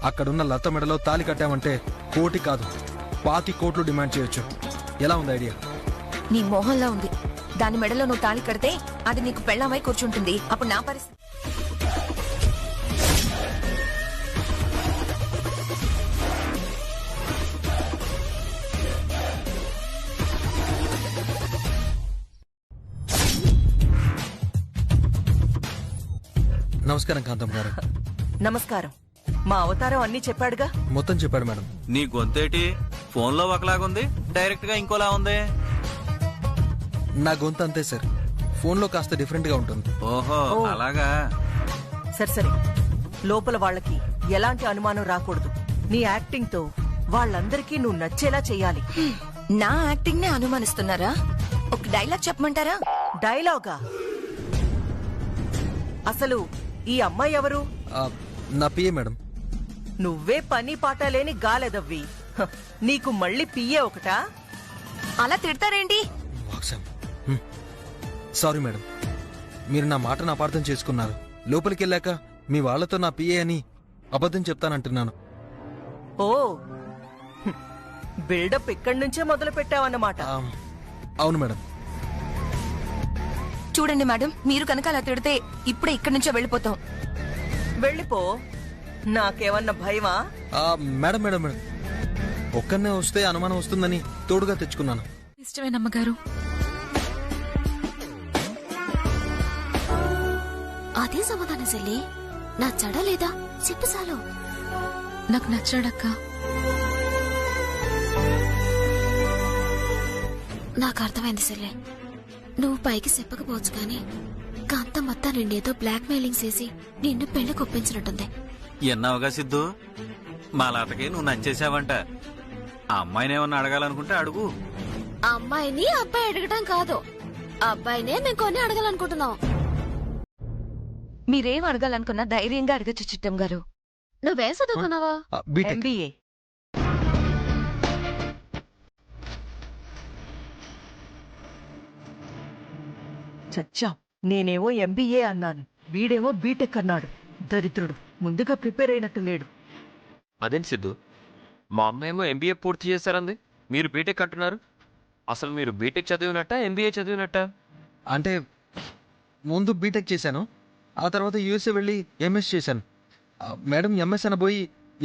Speaker 13: అక్కడున్న లత మెడలో తాలి కట్టామంటే 1 కోటి కాదు 25 కోట్లు డిమాండ్ చేయొచ్చు. ఎలా ఉంది ఐడియా?
Speaker 14: నీ మోహంలా ఉంది. దాని మెడలో నువ్వు తాళి కడితే అది నీకు పెళ్ళామై కూర్చుంటుంది. అప్పుడు నా పరిస్థితి.
Speaker 13: నమస్కారం కాంతం గారు.
Speaker 4: నమస్కారం. మా అవతారం అన్ని చెప్పాడుగా?
Speaker 13: మొత్తం చెప్పాడు మేడం.
Speaker 9: నీ గొంతేటి ఫోన్ లో ఒకలాగుంది, డైరెక్ట్ గా ఇంకోలా ఉంది.
Speaker 13: నా గొంతు అంతే సార్, ఫోన్ లో కాస్త డిఫరెంట్ గా ఉంటుంది.
Speaker 9: ఓహో, అలాగా.
Speaker 4: సరే, లోపల వాళ్ళకి ఎలాంటి అనుమానం రాకూడదు. నీ యాక్టింగ్ తో వాళ్ళందరికీ నువ్వు నచ్చేలా చెయ్యాలి.
Speaker 14: నా యాక్టింగ్ నే అనుమానిస్తున్నారా? ఒక డైలాగ్ చెప్పమంటారా?
Speaker 4: డైలాగా? అసలు ఈ అమ్మాయి ఎవరు?
Speaker 13: నా పిఏ మేడం.
Speaker 4: నువ్వే పని పాట లేని గాలెదవ్వి, నీకు మళ్ళీ పిఏ ఒకటా?
Speaker 14: అలా తిడతారేంటి?
Speaker 13: సారీ మేడం, మీరు నా మాటను అపార్థం చేసుకున్నారు. లోపలికి వెళ్ళాక మీ వాళ్లతో నా పిఏ అని అబద్ధం చెప్తానంటున్నాను.
Speaker 4: ఓ, బిల్డప్ ఇక్కడి నుంచే మొదలు పెట్టావన్నమాట.
Speaker 13: అవును మేడం.
Speaker 14: చూడండి మేడం, మీరు కనుక అలా తిడితే ఇప్పుడే ఇక్కడి నుంచే వెళ్ళిపోతాం.
Speaker 4: వెళ్ళిపో, నాకేమన్నా భయమా?
Speaker 13: మేడం మేడం మేడం, ఒక్కనే వస్తే అనుమానం వస్తుందని తోడుగా తెచ్చుకున్నాను.
Speaker 6: ఇష్టమేనమ్మగారు.
Speaker 1: అదే సమాధానం సెల్లి. నచ్చాడా లేదా చెప్పు చాలు.
Speaker 6: నాకు నచ్చాడక్క.
Speaker 1: నాకు అర్థమైంది సెల్లి. నువ్వు పైకి చెప్పకపోవచ్చు కానీ కాంతమ్మత్తా నిన్నేదో బ్లాక్ మెయిలింగ్ చేసి నిన్ను పెళ్లి కొప్పించినట్టుంది.
Speaker 9: ఎన్నావుగా సిద్ధు, మా లతకి నువ్వు నచ్చేసావంట. ఆ అమ్మాయినేమన్నా అడగాలనుకుంటే అడుగు.
Speaker 1: ఆ అమ్మాయిని అబ్బాయి అడగటం కాదు, అబ్బాయినే మేము కొన్ని అడగాలనుకుంటున్నాం.
Speaker 14: మీరేం అడగాలనుకున్నా ధైర్యంగా అడగచ్చు చిట్టం గారు.
Speaker 1: నువ్వేం చదువుకున్నావా?
Speaker 4: MBA. చచ్చా, నేనేమో MBA అన్నాను, వీడేమో బీటెక్ అన్నాడు. దరిద్రుడు, ముందుగా ప్రిపేర్ అయినట్టు లేడు.
Speaker 7: అదేంటి సిద్ధు, మా అమ్మ ఏమో ఎంబీఏ పూర్తి చేశారంది, మీరు బీటెక్ అంటున్నారు. అసలు మీరు బీటెక్ చదివినట్ట ఎంబీఏ చదివినట్ట?
Speaker 13: అంటే ముందు బీటెక్ చేశాను, ఆ తర్వాత యూఎస్ఏ వెళ్ళి ఎంఎస్ చేశాను. మేడం ఎంఎస్ అనబోయి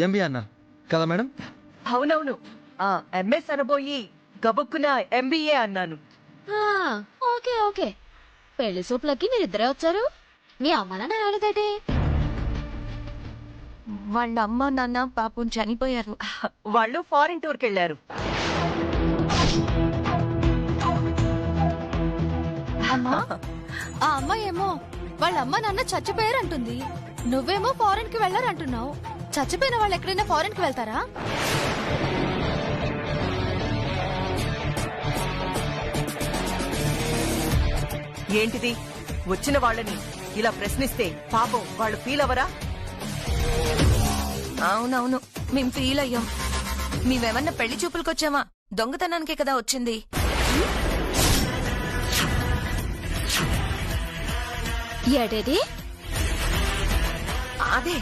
Speaker 13: ఎంబీఏ అన్నారు కదా మేడం?
Speaker 4: అవునవును, MS అనబోయి గబుక్కున MBA అన్నాను.
Speaker 1: ఓకే ఓకే, పెళ్లి సూపులకి మీరిద్దరే వచ్చారు. మీ అమ్మ నాన్న రాలేదేటి?
Speaker 14: వాళ్ళ అమ్మ నాన్న పాపం చనిపోయారు.
Speaker 4: వాళ్ళు ఫారిన్ టూర్కి వెళ్ళారు.
Speaker 2: అమ్మా, ఆ అమ్మాయి ఏమో వాళ్ళ అమ్మ నాన్న చచ్చిపోయారంటుంది, నువ్వేమో ఫారెన్ కి వెళ్ళారంటున్నావు. చచ్చిపోయిన వాళ్ళు ఎక్కడైనా ఫారెన్ కి వెళ్తారా?
Speaker 4: ఏంటిది, వచ్చిన వాళ్ళని ఇలా ప్రశ్నిస్తే పాపం వాళ్ళు ఫీల్ అవరా?
Speaker 14: అవునవును, మేం ఫీల్ అయ్యాం. మేమేమన్నా పెళ్లి చూపులకొచ్చామా? దొంగతనానికే కదా వచ్చింది.
Speaker 1: ఏడేది?
Speaker 14: అదే,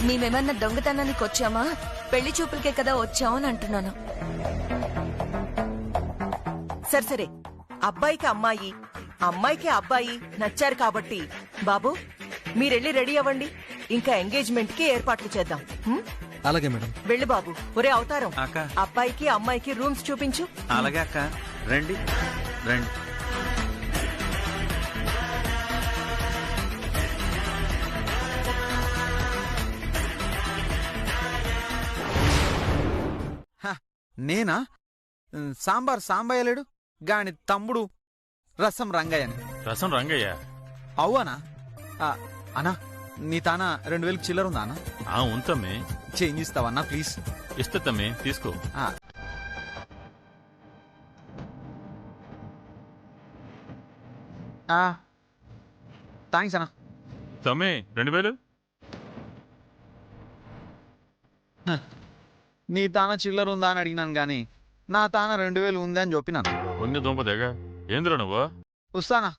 Speaker 14: మేమేమన్నా దొంగతనానికి వచ్చామా? పెళ్లి చూపులకే కదా వచ్చామని అంటున్నాను.
Speaker 4: సరే సరే, అబ్బాయికి అమ్మాయి, అమ్మాయికి అబ్బాయి నచ్చారు కాబట్టి బాబు మీరెళ్ళి రెడీ అవ్వండి, ఇంకా ఎంగేజ్మెంట్ కి ఏర్పాట్లు చేద్దాం.
Speaker 13: అలాగే మేడం.
Speaker 4: వెళ్ళు బాబు. ఒరే అవతారం,
Speaker 9: అక్క.
Speaker 4: అబ్బాయికి అమ్మాయికి రూమ్స్ చూపించు.
Speaker 9: అలాగే అక్క, రండి రండి.
Speaker 10: నేనా? సాంబార్ సాంబయ్య లేడు గాని తమ్ముడు రసం రంగయ్య అని.
Speaker 11: రసం రంగయ్య?
Speaker 10: అవునా అన్నా, నీ తాన 2000 చిల్లర ఉందా అన్న?
Speaker 11: ఉంతమ్మే.
Speaker 10: Change ఇస్తావన్నా please?
Speaker 11: ఇస్తమ్మే, తీసుకో.
Speaker 10: థ్యాంక్స్ అన్నా.
Speaker 11: తమ్మే 2000.
Speaker 10: నీ తాన చిల్లర ఉందా అని అడిగినాను గాని నా తాన 2000 ఉంది అని చెప్పినాను.
Speaker 11: ఉంది దుంపదేగా, ఏందిరా నువ్వు?
Speaker 10: వస్తానా?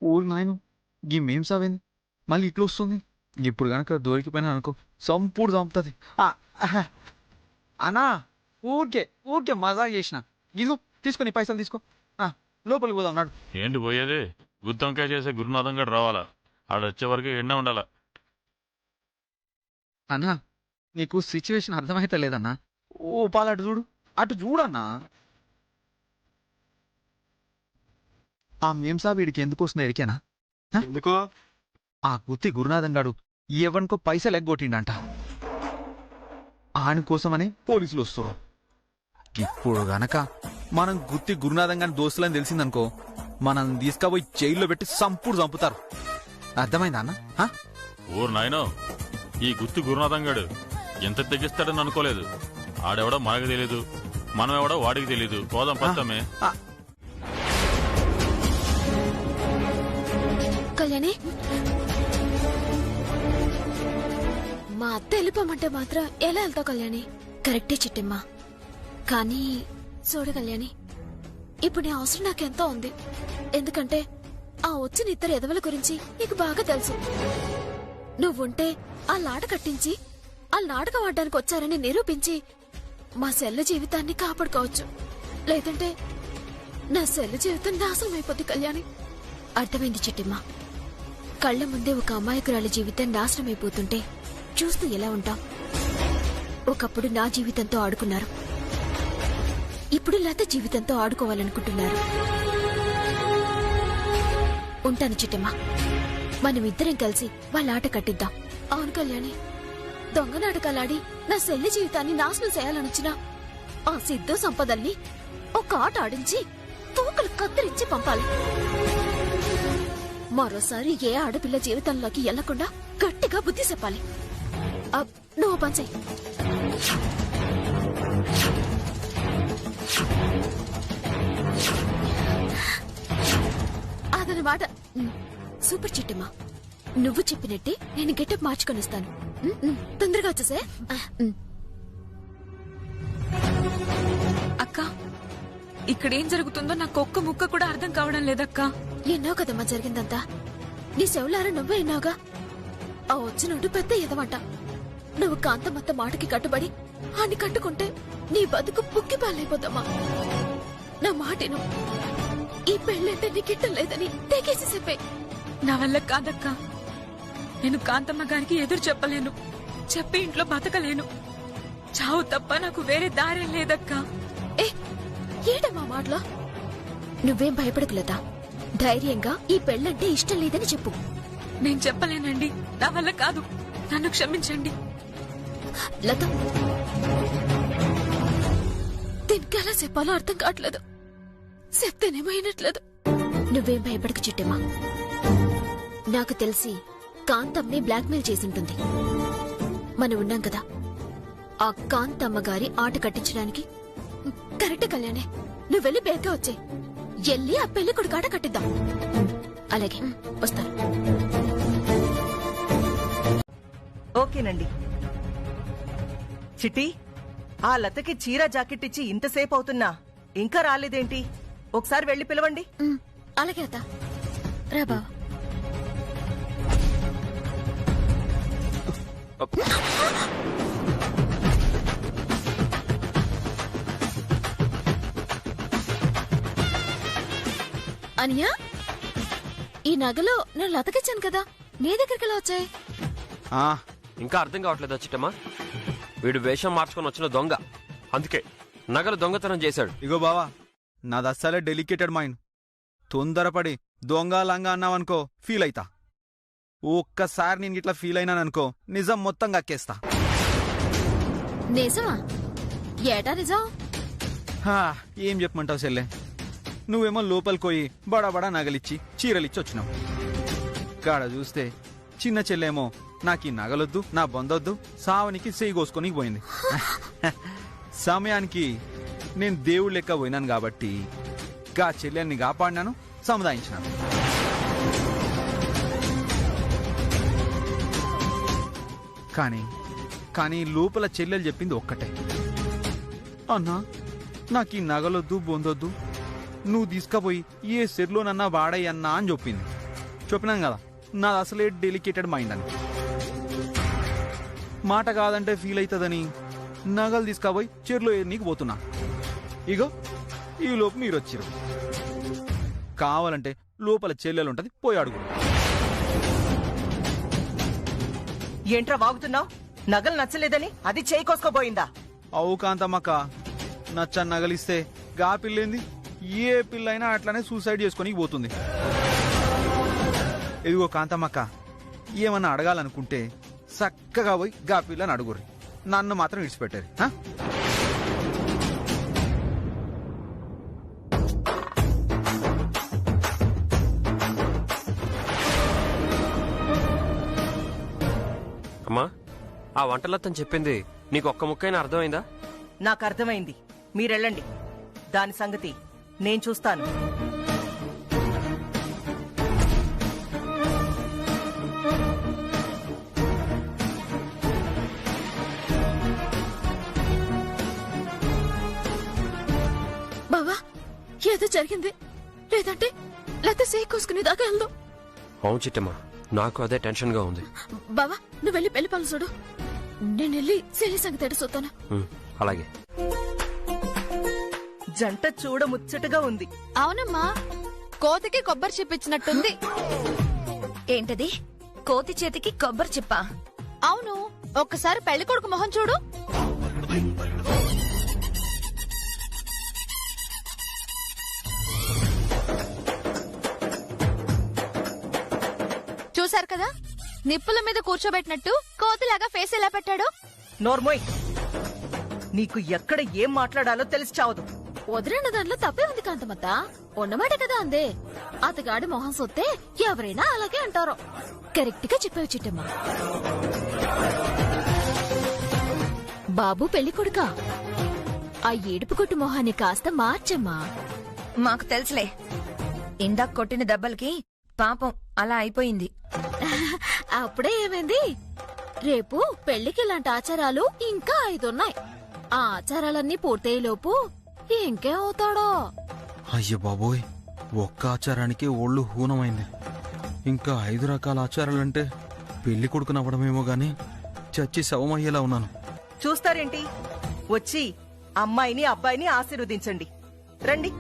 Speaker 10: ఊరు నాయను, ఈ మేం సావేంది మళ్ళీ ఇట్లా వస్తుంది. ఇప్పుడు కనుక దొరికిపోయినా అనుకో సంపూడు చంపుతుంది. అన్నా ఊరికే ఊరికే మజా చేసిన. ఇదిగో తీసుకొని పైసలు తీసుకో, లోపలికి పోదాం నాడు.
Speaker 11: ఏంటి పోయేది? గుత్తొంకాయ చేసే గురునాథం గడు రావాలా, ఆడొచ్చే వరకు ఎండ ఉండాలా.
Speaker 10: అన్నా నీకు సిచ్యువేషన్ అర్థమైతే లేదన్నా. ఓ పాలు అటు చూడు, అటు చూడన్నా. ఆ మేంసా వీడికి ఎందుకు వస్తుందో ఎరికేనా?
Speaker 13: ఎందుకో?
Speaker 10: ఆ గుత్తి గురునాథం గాడు ఎవరికో పైసలు ఎగ్గొట్టిండంట. ఆయన కోసమని పోలీసులు వస్తారు. ఇప్పుడు గనక మనం గుత్తి గురునాథం గాని దోస్తులని తెలిసిందనుకో, మనం తీసుకుపోయి జైల్లో పెట్టి సంపూడు చంపుతారు. అర్థమైందా అన్న?
Speaker 11: ఊరు నాయనో, ఈ గుత్తి గురునాథం గాడు ఎంత తెగిస్తాడని అనుకోలేదు. ఆడెవడో మనకు తెలీదు, మనం ఎవడో వాడికి తెలీదు. పోదాం పత్తమే.
Speaker 1: కళ్యాణి, మా అత్త వెళ్ళిపోమంటే మాత్రం ఎలా వెళ్తావు కళ్యాణి? కరెక్టే చిట్టమ్మా, కానీ చూడు కళ్యాణి, ఇప్పుడు నీ అవసరం నాకెంతో ఉంది. ఎందుకంటే ఆ వచ్చిన ఇద్దరు ఎదవల గురించి నీకు బాగా తెలుసు. నువ్వుంటే ఆ లాట కట్టించి ఆ నాటకం ఆడడానికి వచ్చారని నిరూపించి మా సెల్ల జీవితాన్ని కాపాడుకోవచ్చు. లేదంటే నా సెల్ల జీవితం నాశనం అయిపోద్ది కళ్యాణి. అర్థమైంది చిట్టిమ్మా, కళ్ల ముందే ఒక అమాయకురాలి జీవితం నాశనం అయిపోతుంటే చూస్తూ ఎలా ఉంటాం? ఒకప్పుడు నా జీవితంతో ఆడుకున్నారు, ఇప్పుడు లత జీవితంతో ఆడుకోవాలనుకుంటున్నారు. ఉంటాను చిట్టమ్మా, మనమిద్దరం కలిసి వాళ్ళ ఆట కట్టిద్దాం. అవును కళ్యాణి, దొంగ నాటకాలాడి నా సెల్లి జీవితాన్ని నాశనం చేయాలనొచ్చినా ఆ సిద్ధు సంపదల్ని ఒక ఆట ఆడించి తోకలు కత్తిరించి పంపాలి. మరోసారి ఏ ఆడపిల్ల జీవితంలోకి వెళ్లకుండా గట్టిగా బుద్ధి చెప్పాలి. నువ్వు పని చెయ్యి. అదనమాట. సూపర్ చిట్టమ్మా, నువ్వు చెప్పినట్టే నేను గెటప్ మార్చుకొని ఇస్తాను. తొందరగా వచ్చేసే.
Speaker 6: అక్క, ఇక్కడేం జరుగుతుందో నాకు ఒక్క ముక్క కూడా అర్థం కావడం లేదక్కా.
Speaker 1: ఎన్నో కదమ్మా జరిగిందంతా. నీ చెవులారా నువ్వే విన్నావుగా. ఆ వచ్చినట్టు పెద్ద ఎదవంట. నువ్వు కాంతమ్మత్త మాటకి కట్టుబడి ఆని కట్టుకుంటే నీ బతుకు పుక్కి పాలైపోతామా. నా మాటను ఈ పెళ్ళంటే నీకిట్టం లేదని తెగేసి చెప్పే.
Speaker 6: నా వల్ల కాదక్కా. నేను కాంతమ్మ గారికి ఎదురు చెప్పలేను, చెప్పి ఇంట్లో బతకలేను. చావు తప్ప నాకు వేరే దారే లేదక్కా.
Speaker 1: ఏటమ్మా మాటలో? నువ్వేం భయపడకు లత. ధైర్యంగా ఈ పెళ్ళంటే ఇష్టం లేదని చెప్పు.
Speaker 6: నేను చెప్పలేనండి, నా వల్ల కాదు. నన్ను క్షమించండి.
Speaker 1: లత, దీనికి ఎలా చెప్పాలో అర్థం కావట్లేదు. చెప్తేనేమైనట్లేదు. నువ్వేం భయపడకు చిట్టమ్మా. నాకు తెలిసి కాంతమ్మే బ్లాక్మెయిల్ చేసుంటుంది. మనం ఉన్నాం కదా, ఆ కాంతమ్మ గారి ఆట కట్టించడానికి. కరెక్ట్ కళ్యాణే, నువ్వు వెళ్ళి బేగ్గా వచ్చే. ఎల్లి ఆ పెళ్లి కొడుకు ఆట కట్టిద్దాం. అలాగే, వస్తాను.
Speaker 4: ఓకేనండి. చిట్టి, ఆ లతకి చీర జాకెట్ ఇచ్చి ఇంతసేపు అవుతున్నా ఇంకా రాలేదేంటి? ఒకసారి వెళ్లి పిలవండి.
Speaker 1: అలాగే అత్త. రా బావ. అనియా, ఈ నగలో నేను లతకిచ్చాను కదా, నీ దగ్గరికి ఎలా వచ్చాయి?
Speaker 7: ఇంకా అర్థం కావట్లేదా చిట్టమ్మా? వీడు వేషం మార్చుకొని వచ్చిన దొంగ, అందుకే నగలు దొంగతనం చేశాడు.
Speaker 10: ఇగో బావా, నాది అస్సలే డెలికేటెడ్ మైండ్. తొందరపడి దొంగ లంగా అన్నావనుకో ఫీల్ అయితా. ఒక్కసారి నేను ఇట్లా ఫీల్ అయినాననుకో నిజం మొత్తం కక్కేస్తా.
Speaker 1: నిజమా? ఏటా నిజం?
Speaker 10: ఏం చెప్పమంటావు సెల్లే? నువ్వేమో లోపలికోయి బడా నగలిచ్చి చీరలిచ్చి వచ్చినావు. కాడ చూస్తే చిన్న చెల్లేమో నాకీ నగలొద్దు, నా బొందొద్దు, సావనికి చెయ్యి కోసుకొని పోయింది. సమయానికి నేను దేవుడు లెక్క పోయినాను కాబట్టి గా చెల్లెల్ని కాపాడినాను, సముదాయించినాను. కానీ లోపల చెల్లెలు చెప్పింది ఒక్కటే, అన్నా నాకీ నగలొద్దు, బొందొద్దు, నువ్వు తీసుకుపోయి ఏ సెర్లోనన్నా వాడయ్యన్నా అని చెప్పింది. చెప్పినాం కదా, నాది అసలే డెలికేటెడ్ మైండ్ అని. మాట కాదంటే ఫీల్ అవుతుందని నగలు తీసుకుపోయి చెర్లో నీకు పోతున్నా. ఇగో ఈ లోపు మీరు వచ్చిరు. కావాలంటే లోపల చెల్లెలు ఉంటది, పోయి అడుగు.
Speaker 4: ఏంట్రా వాగుతున్నావు? నగలు నచ్చలేదని అది చేయి కోసుకోపోయిందా?
Speaker 10: అవు కాంతమ్మక్క, నచ్చని నగలిస్తే గా పిల్లేంది ఏ పిల్లైనా అట్లనే సూసైడ్ చేసుకొని పోతుంది. ఇదిగో కాంతమ్మక్క, ఏమన్నా అడగాలనుకుంటే చక్కగా పోయి గా పిల్లని అడుగుర్రి, నన్ను మాత్రం విడిచిపెట్టారు.
Speaker 7: అమ్మా, ఆ వంటలత్తని చెప్పింది నీకు ఒక్క ముక్కైనా అర్థమైందా?
Speaker 4: నాకు అర్థమైంది. మీరెళ్ళండి, దాని సంగతి నేను చూస్తాను.
Speaker 1: బావా, ఏదో జరిగింది, లేదంటే లేకపోతే సేయి కోసుకునే దాకా వెళ్దాం.
Speaker 7: అవును చిట్టమ్మా, నాకు అదే టెన్షన్ గా ఉంది.
Speaker 1: బావా, నువ్వు వెళ్ళి పెళ్లి పనులు చూడు, నేను వెళ్ళి సేయి సంగతి చూస్తాను.
Speaker 7: అలాగే.
Speaker 4: జంట చూడ ముచ్చటగా ఉంది.
Speaker 2: అవునమ్మా, కోతికి కొబ్బరి చిప్పిచ్చినట్టుంది.
Speaker 14: ఏంటది? కోతి చేతికి కొబ్బరి చిప్పా?
Speaker 2: అవును, ఒక్కసారి పెళ్లి కొడుకు మొహం చూడు. చూసారు కదా, నిప్పుల మీద కూర్చోబెట్టినట్టు కోతిలాగా ఫేస్ ఎలా పెట్టాడు.
Speaker 4: నోర్మోయ్, నీకు ఎక్కడ ఏం మాట్లాడాలో తెలిసి చావదు.
Speaker 1: వదిలిన దాంట్లో తప్పే ఉంది కాంతమత్త. ఉన్నమాట కదా అందే. అతగాడి మొహం సొత్తే ఎవరైనా అలాగే అంటారు. కరెక్ట్ గా చెప్పావు చిట్టమ్మ. బాబు పెళ్లి కొడుకా, ఆ ఏడుపు కొట్టు మొహాన్ని కాస్త మార్చమ్మా.
Speaker 14: మాకు తెలుసులే, ఇందాక కొట్టిన దెబ్బలకి పాపం అలా అయిపోయింది.
Speaker 1: అప్పుడే ఏమైంది? రేపు పెళ్లికి ఇలాంటి ఆచారాలు ఇంకా 5 ఉన్నాయి. ఆ ఆచారాలన్నీ పూర్తయ్యేలోపు ఇంకే అవుతాడో.
Speaker 13: అయ్య బాబోయ్, ఒక్క ఆచారానికి ఒళ్ళు హూనమైంది. ఇంకా 5 రకాల ఆచారాలంటే పెళ్లి కొడుకునవ్వడమేమో గాని చచ్చి శవమయ్యేలా ఉన్నాను.
Speaker 4: చూస్తారేంటి? వచ్చి అమ్మాయిని అబ్బాయిని ఆశీర్వదించండి. రండి.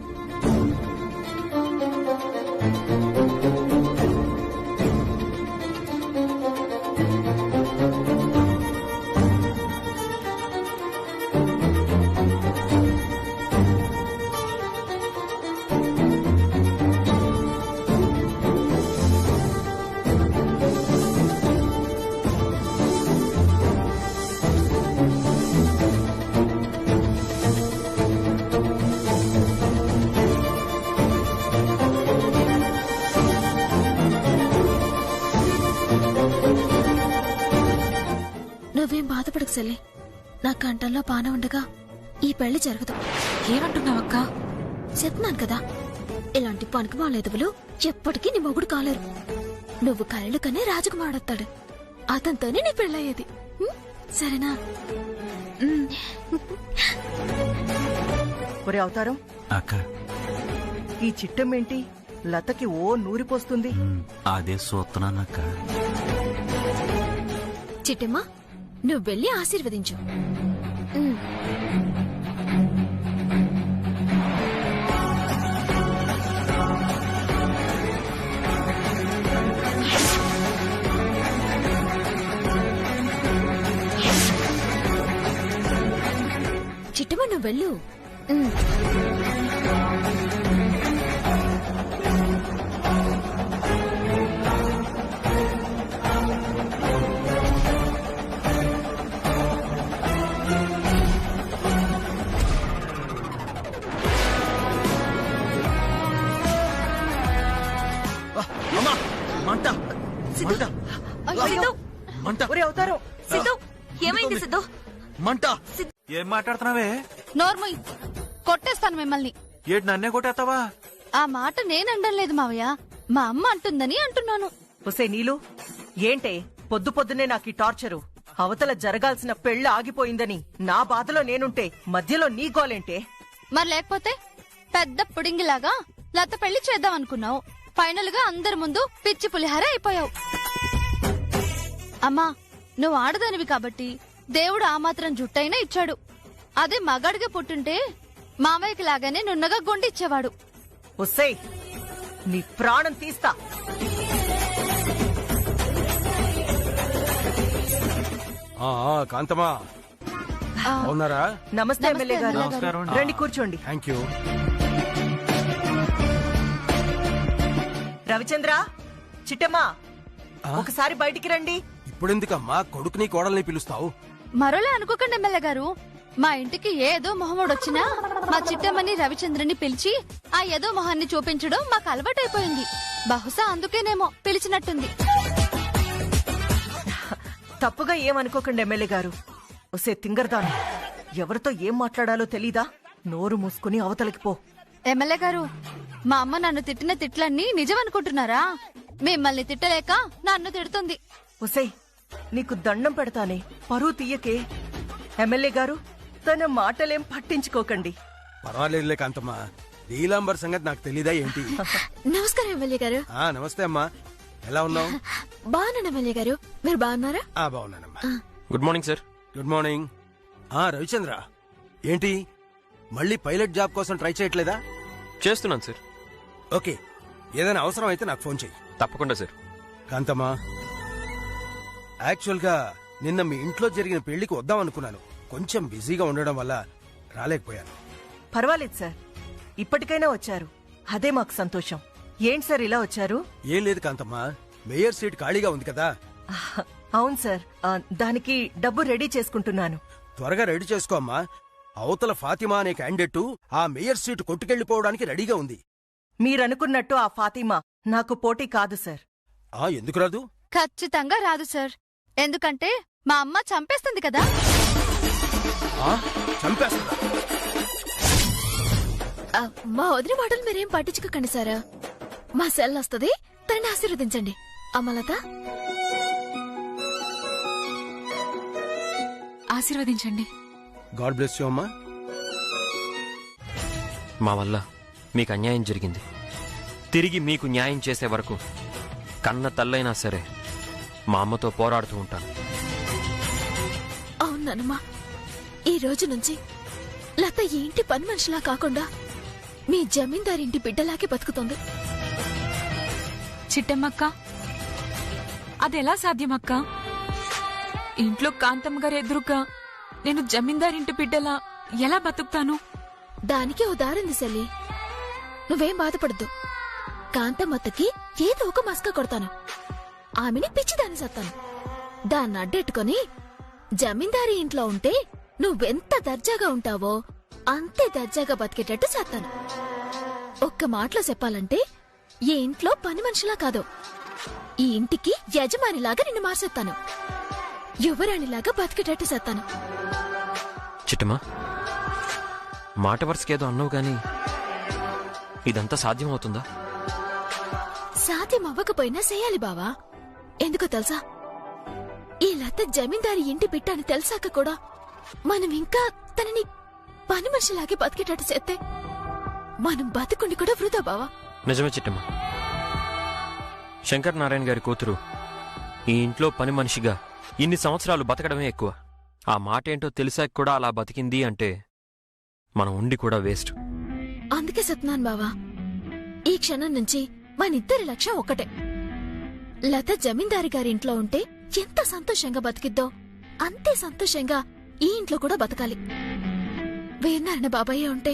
Speaker 1: నువ్వేం బాధపడకు సెల్లి. నా కంఠంలో పాన ఉండగా ఈ పెళ్లి జరగదు.
Speaker 6: ఏమంటున్నావక్క?
Speaker 1: చెప్తున్నాను కదా, ఇలాంటి పనికిమాలేదువులు ఎప్పటికీ నీ మొగుడు కాలేరు. నువ్వు కలలు కనే రాజకుమారుడొస్తాడు. అతనితోనే నీ పెళ్ళయ్యేది. సరేనా?
Speaker 4: ఒరే అవతారం,
Speaker 9: అక్క
Speaker 4: ఈ చిట్టమేంటి లతకి ఓ నూరిపోస్తుంది?
Speaker 9: అదే సూత్తున్నానక్క.
Speaker 1: చిట్టమ్మా, నువ్వు వెళ్ళి ఆశీర్వదించు. చిట్టమ్మ, నువ్వు వెళ్ళు.
Speaker 4: ఒరే అవతారం,
Speaker 14: సిద్ధు, ఏమైంది సిద్ధు?
Speaker 13: మంట.
Speaker 9: ఏం మాట్లాడుతున్నావే?
Speaker 2: నోర్మయ్, కొట్టేస్తాను మిమ్మల్ని.
Speaker 9: ఏడు నన్నే కొట్టేస్తావా?
Speaker 2: ఆ మాట నేనండం లేదు మావయ్య, మా అమ్మ అంటుందని అంటున్నాను.
Speaker 4: ఒసే నీలు, ఏంటే పొద్దు పొద్దునే నాకు ఈ టార్చరు? అవతల జరగాల్సిన పెళ్లి ఆగిపోయిందని నా బాధలో నేనుంటే మధ్యలో నీ గోలేంటే?
Speaker 2: మరి లేకపోతే పెద్ద పుడింగిలాగా లత పెళ్లి చేద్దాం అనుకున్నావు. ఫైనల్ గా అందరి ముందు పిచ్చి పులిహార అయిపోయావు. అమ్మా, నువ్వు ఆడదానివి కాబట్టి దేవుడు ఆ మాత్రం జుట్టైనా ఇచ్చాడు. అదే మగాడిగా పుట్టుంటే మామయ్యకి లాగానే నున్నగా గుండిచ్చేవాడు.
Speaker 4: ఒసేయ్, నీ ప్రాణం తీస్తా.
Speaker 8: కాంతమా, అవునారా?
Speaker 4: నమస్తే ఎమ్మెల్యే గారు. రండి, కూర్చోండి.
Speaker 8: Thank you.
Speaker 4: రవిచంద్ర, చిట్టమ్మా, ఒకసారి బయటికి రండి.
Speaker 8: ఇప్పుడెందుకమ్మా కొడుకుని కోడల్ని పిలుస్తావు?
Speaker 2: మరోలా అనుకోకండి ఎమ్మెల్యే గారు, మా ఇంటికి ఏదో మొహముడొచ్చినా మా చిట్టమ్మని రవిచంద్రని పిలిచి ఆ ఏదో మొహాన్ని చూపించడం మాకు అలవాటైపోయింది. బహుశా అందుకేనేమో పిలిచినట్టుంది.
Speaker 4: తప్పుగా ఏమనుకోకండి ఎమ్మెల్యే గారు. ఒసే తింగర్దాను, ఎవరితో ఏం మాట్లాడాలో తెలీదా? నోరు మూసుకుని అవతలికి పో.
Speaker 2: ఎమ్మెల్యే గారు, మా అమ్మ నన్ను తిట్టిన తిట్లన్నీ నిజమనుకుంటున్నారా? మిమ్మల్ని తిట్టలేక నన్ను తిడుతుంది.
Speaker 4: ఒసేయ్, నీకు దండం పెడతానే, పరువు తీయకే. ఎమ్మెల్యే గారు, తన మాటలేం పట్టించుకోకండి.
Speaker 8: పర్వాలేదులే కాంతమ్మా, నీలాంబర్ సంగతి నాకు తెలీదా ఏంటి?
Speaker 1: నమస్కారం ఎమ్మెల్యే గారు.
Speaker 8: నమస్తే అమ్మా, ఎలా ఉన్నావు?
Speaker 1: బాగున్నాను ఎమ్మెల్యే గారు, మీరు బాగున్నారా?
Speaker 8: బాగున్నానమ్మా.
Speaker 7: Good morning sir.
Speaker 8: Good morning. Ravichandra, ఏంటి మళ్ళీ పైలట్ జాబ్ కోసం ట్రై చేయట్లేదా?
Speaker 7: చేస్తున్నాను సార్.
Speaker 8: ఓకే, ఏదైనా అవసరం అయితే నాకు ఫోన్ చెయ్యి.
Speaker 7: తప్పకుండా సార్.
Speaker 8: కాంతమ్మా, యాక్చువల్ గా నిన్న మీ ఇంట్లో జరిగిన పెళ్లికి వద్దాం అనుకున్నాను. కొంచెం బిజీగా ఉండడం వల్ల రాలేకపోయాను.
Speaker 4: పర్వాలేదు సార్, ఇప్పటికైనా వచ్చారు, అదే మాకు సంతోషం. ఏంటి సార్ ఇలా వచ్చారు?
Speaker 8: ఏం లేదు కాంతమ్మా, మేయర్ సీట్ ఖాళీగా ఉంది కదా.
Speaker 4: అవును సార్, దానికి డబ్బు రెడీ చేసుకుంటున్నాను.
Speaker 8: త్వరగా రెడీ చేసుకో అమ్మా. అవతల ఫాతిమా అనే క్యాండిడేట్ ఆ మేయర్ సీటు కొట్టుకెళ్లిపోవడానికి రెడీగా ఉంది.
Speaker 4: మీరనుకున్నట్టు ఆ ఫాతిమా నాకు పోటీ కాదు సార్.
Speaker 8: ఎందుకు రాదు?
Speaker 2: ఖచ్చితంగా రాదు సార్. ఎందుకంటే మా అమ్మ చంపేస్తుంది కదా.
Speaker 8: చంపేస్తుందా?
Speaker 1: మా వదిన మాటలు మీరేం పట్టించుకోకండి సార్. మా సెల్ వస్తుంది, తనని ఆశీర్వదించండి. అమలత
Speaker 6: ఆశీర్వదించండి.
Speaker 8: గాడ్ బ్లెస్ యూ అమ్మా.
Speaker 7: మా వల్ల మీకు అన్యాయం జరిగింది. తిరిగి మీకు న్యాయం చేసే వరకు కన్న తల్లైనా సరే మా అమ్మతో పోరాడుతూ ఉంటాను.
Speaker 1: అవునమ్మా, ఈ రోజు నుంచి లత ఈ ఇంటి పని మనిషిలా కాకుండా మీ జమీందారింటి బిడ్డలాగే బతుకుతుంది.
Speaker 6: చిట్టమ్మక్క, అదెలా సాధ్యమక్క? ఇంట్లో కాంతమ్మ గారి ఎదురుగా నేను జమీందారింటి బిడ్డలా ఎలా బతుకుతాను?
Speaker 1: దానికి ఓ దారింది సెల్లి. నువ్వేం బాధపడద్దు. కాంతమ్మత్తకి ఏదో ఒక మస్క కొడతాను. ఆమెని పిచ్చిదాన్ని సత్తాను. దాన్ని అడ్డెట్టుకొని జమీందారీ ఇంట్లో ఉంటే నువ్వెంత దర్జాగా ఉంటావో అంతే దర్జాగా బతికేటట్టు చేస్తాను. ఒక్క మాటలో చెప్పాలంటే ఈ ఇంట్లో పని మనిషిలా కాదు, ఈ ఇంటికి యజమానిలాగా నిన్ను మార్చేస్తాను. యువరాణిలాగా బతికేటట్టు చేస్తాను.
Speaker 7: చిట్టమ్మా, మాట వరుసకేదో అన్నావు గాని ఇదంతా సాధ్యమవుతుందా?
Speaker 1: సాధ్యం అవ్వకపోయినా చెయ్యాలి బావా. ఎందుకో తెలుసా, ఈ లత జమీందారి ఇంటి బిడ్డ అని తెలిసాక కూడా మనం ఇంకా తనని పని మనిషిలాగే బతికేటట్టు చేస్తే మనం బతుకుండి కూడా వృధా బావా.
Speaker 7: నిజమే చిట్టమ్మా. శంకర్ నారాయణ గారి కూతురు ఈ ఇంట్లో పని మనిషిగా ఇన్ని సంవత్సరాలు బతకడమే ఎక్కువ. ఆ మాట ఏంటో తెలిసాక కూడా అలా బతికింది అంటే మనం ఉండి కూడా వేస్ట్.
Speaker 1: అందుకే సత్నాన్ బావా, ఈ క్షణం నుంచి మనిద్దరి లక్ష్యం ఒక్కటే. లత జమీందారి గారి ఇంట్లో ఉంటే ఎంత సంతోషంగా బతికిద్దో అంతే సంతోషంగా ఈ ఇంట్లో కూడా బతకాలి. వీరనారాయణ బాబాయ్య ఉంటే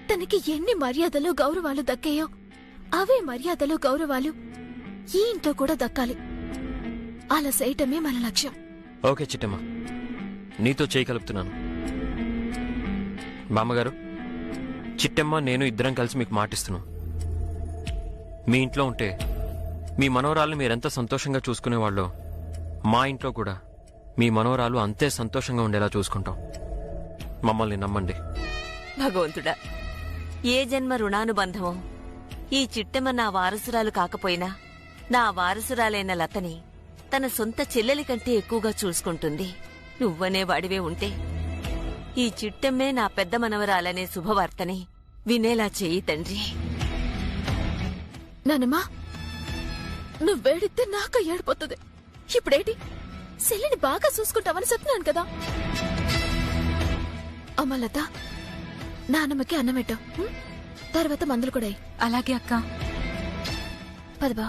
Speaker 1: తనకి ఎన్ని మర్యాదలు గౌరవాలు దక్కాయో అవే మర్యాదలు గౌరవాలు ఈ ఇంట్లో కూడా దక్కాలి. అలా చేయటమే మన లక్ష్యం.
Speaker 7: ఓకే చిట్టమ్మా, నీతో చేయగలుగుతున్నాను. బామ్మగారు, చిట్టమ్మ నేను ఇద్దరం కలిసి మీకు మాటిస్తున్నాం. మీ ఇంట్లో ఉంటే మీ మనవరాల్ని మీరెంత సంతోషంగా చూసుకునేవాళ్ళో మా ఇంట్లో కూడా మీ మనవరాలు అంతే సంతోషంగా ఉండేలా చూసుకుంటాం. మమ్మల్ని నమ్మండి.
Speaker 3: భగవంతుడా, ఏ జన్మ రుణానుబంధమో. ఈ చిట్టమ్మ నా వారసురాలు కాకపోయినా నా వారసురాలైన లతని తన సొంత చెల్లెలి కంటే ఎక్కువగా చూసుకుంటుంది. నువ్వనే వాడివే ఉంటే ఈ చిట్టమ్మే నా పెద్ద మనవరాలనే శుభవార్తని వినేలా చెయ్యి తండ్రి.
Speaker 1: నానమ్మా, నువ్వేడితే నాకు ఏడిపోతుంది. ఇప్పుడేటి సెల్లిని బాగా చూసుకుంటావని చెప్తున్నాను కదా. అమ్మలత, నానమ్మకి అన్నం పెట్టు, తర్వాత మందులు కూడా.
Speaker 6: అలాగే అక్క.
Speaker 1: పదబా.